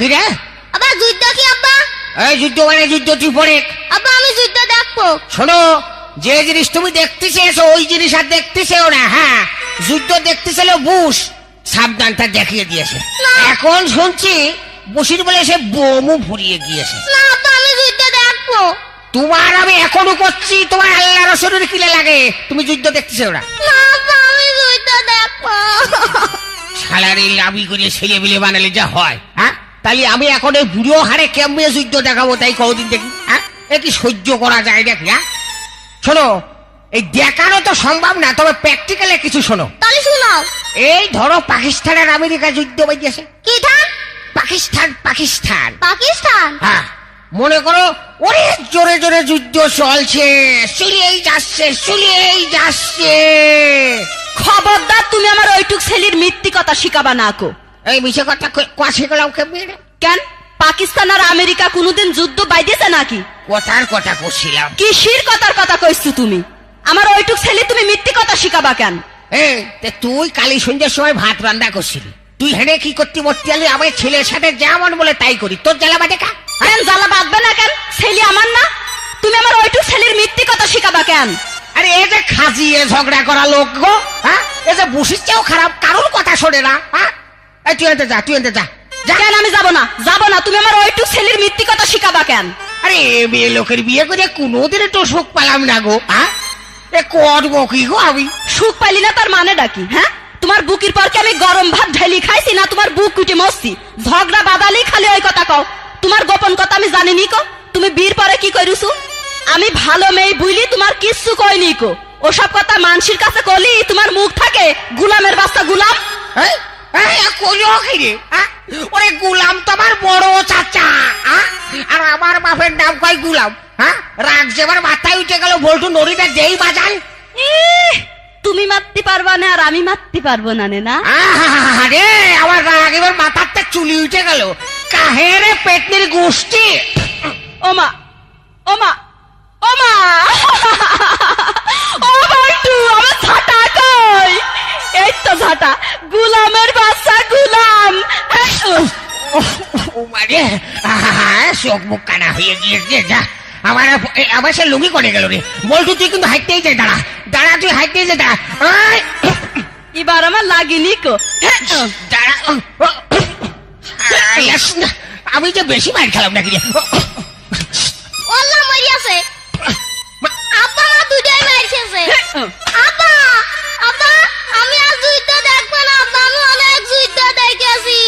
কি রে? আব্বা যুদ্ধ কি আব্বা? এই যুদ্ধ মানে যুদ্ধ, তুই পড়ে। আব্বা আমি যুদ্ধ দেখবো। শোনো, যে জিনিস তুমি দেখতে চেয়েছো ওই জিনিস আর দেখতে চেও না। হ্যাঁ, যুদ্ধ দেখতে চেলে বুশ সাবধানটা দেখিয়ে দিয়েছে। এখন শুনছি বুশির বলে সে বোমও ফুরিয়ে গিয়েছে। না আব্বা আমি যুদ্ধ দেখবো। তোমার আমি এখনো করছি, তোমার আল্লাহ রসুলের কিলে লাগে, তুমি যুদ্ধ দেখতেছো ওরা। না আব্বা আমি যুদ্ধ দেখবো। সালারি লাভি করে ছেলে বিলে বানালে যা হয়। হ্যাঁ, তাহলে আমি এখন এই বুড়ো হারে কেমনে যুদ্ধ দেখাবো তাই কদিন দেখি। হ্যাঁ, এ কি সহ্য করা যায় নাকি? হ্যাঁ শোনো, এই দেখানো তো সম্ভব না, তবে প্র্যাকটিক্যালে কিছু শোনো। তাহলে শোনাও। এই ধরো পাকিস্তান আর আমেরিকা যুদ্ধ বাজিয়েছে। কি ধান? পাকিস্তান পাকিস্তান পাকিস্তান। হ্যাঁ, মনে করো অনেক জোরে জোরে যুদ্ধ চলছে, চলেই যাচ্ছে। খবরদার তুমি আমার ওইটুক ছেলের মিথ্যি কথা শিখাবা না কো। এই মিছে কথা কাছে গেলাম কেমনি? কেন পাকিস্তান আর আমেরিকা কোনোদিন যুদ্ধ বাইদিয়েছে নাকি? কথার কথা করছিলাম। কিসির কথার কথা কইছো তুমি? আমার ওইটুক ছেলে তুমি মিথ্যি কথা শিখাবা কেন? এই তুই কালী সন্ধ্যার সময় ভাত রান্না করছিলি, তুই হেনে কি করতে মরতে আলি? আমার ছেলের সাথে যেমন বলে তাই করি, তোর জ্বালা বাদে কা? কেন জ্বালা বাঁধবে না কেন? ছেলে আমার না, তুমি আমার ওইটুক ছেলের মিথ্যি কথা শিখাবা কেন? আরে এ যে খাজিয়ে ঝগড়া করা লোক গো। হ্যাঁ, এ যে বসির চেয়েও খারাপ, কারোর কথা শোনে না। হ্যাঁ, তুই এনতে যা, তুই এনতে যা। কেন আমি যাবো না, তুমি আমার ওইটুক ছেলের মিথ্যি কথা শিখাবা কেন? আরে মেয়ে লোকের বিয়ে করে কোনোদিন একটু সুখ পেলাম না গো। হ্যাঁ, এ করবো কি গো আমি? সুখ পাইলি না তার মানে ডাকি? হ্যাঁ, তোমার বুকের পর কি আমি গরম ভাত ঢালি খাইছি না তোমার বুক কুটে মরছি? ঝগড়া বাদালি খালি ওই কথা কও। তোমার গোপন কথা আমি জানিনি কো। তুমি বীর পরে কি করিছু? আমি ভালো মেয়ে বুঝলি তোমার কিচ্ছু কইনি কো। ওসব কথা মানুষের কাছে কলি তোমার মুখ থাকে গুলামের বাচ্চা গুলাম। ওরে গুলাম তো আমার বড় চাচা, আর আমার বাপের নাম কয় গুলাম। হ্যাঁ, রাগ যে আমার মাথায় উঠে গেল, বল্টু নড়িটা যেই বাজান। তুমি মারতে পারবা না আর আমি মারতে পারবো না না? আরে আমার রাগ এবার মাথাতে চুলি উঠে গেল। কাহেরে পেটনির গোষ্ঠী। ওমা ওমা ওমা ও বল্টু আমার ঝাঁটা কই? এই তো ঝাঁটা, গুলামের বাচ্চা গুলাম। মানে চোখ মুখ কানা হয়ে গিয়েছে। যা, আমার সে লুঙ্গি করে গেল রে। বল্টু তুই কিন্তু হাইটেই যায়, দাঁড়া তুই হাইটেই যায়, দাঁড়া। এবার আমার লাগিনি কো। দাঁড়া, আমি যে বেশি মার খেলাম নাকি রে? ওল্লা মরিয়াছে। আব্বা না দুইটাই মারছে। আব্বা আব্বা আমি আর যুদ্ধ দেখবো না আব্বা, আমি অনেক যুদ্ধ দেখেছি।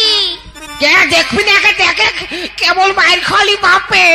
দেখবি না, দেখে কেবল মায়ের খালি বাপে।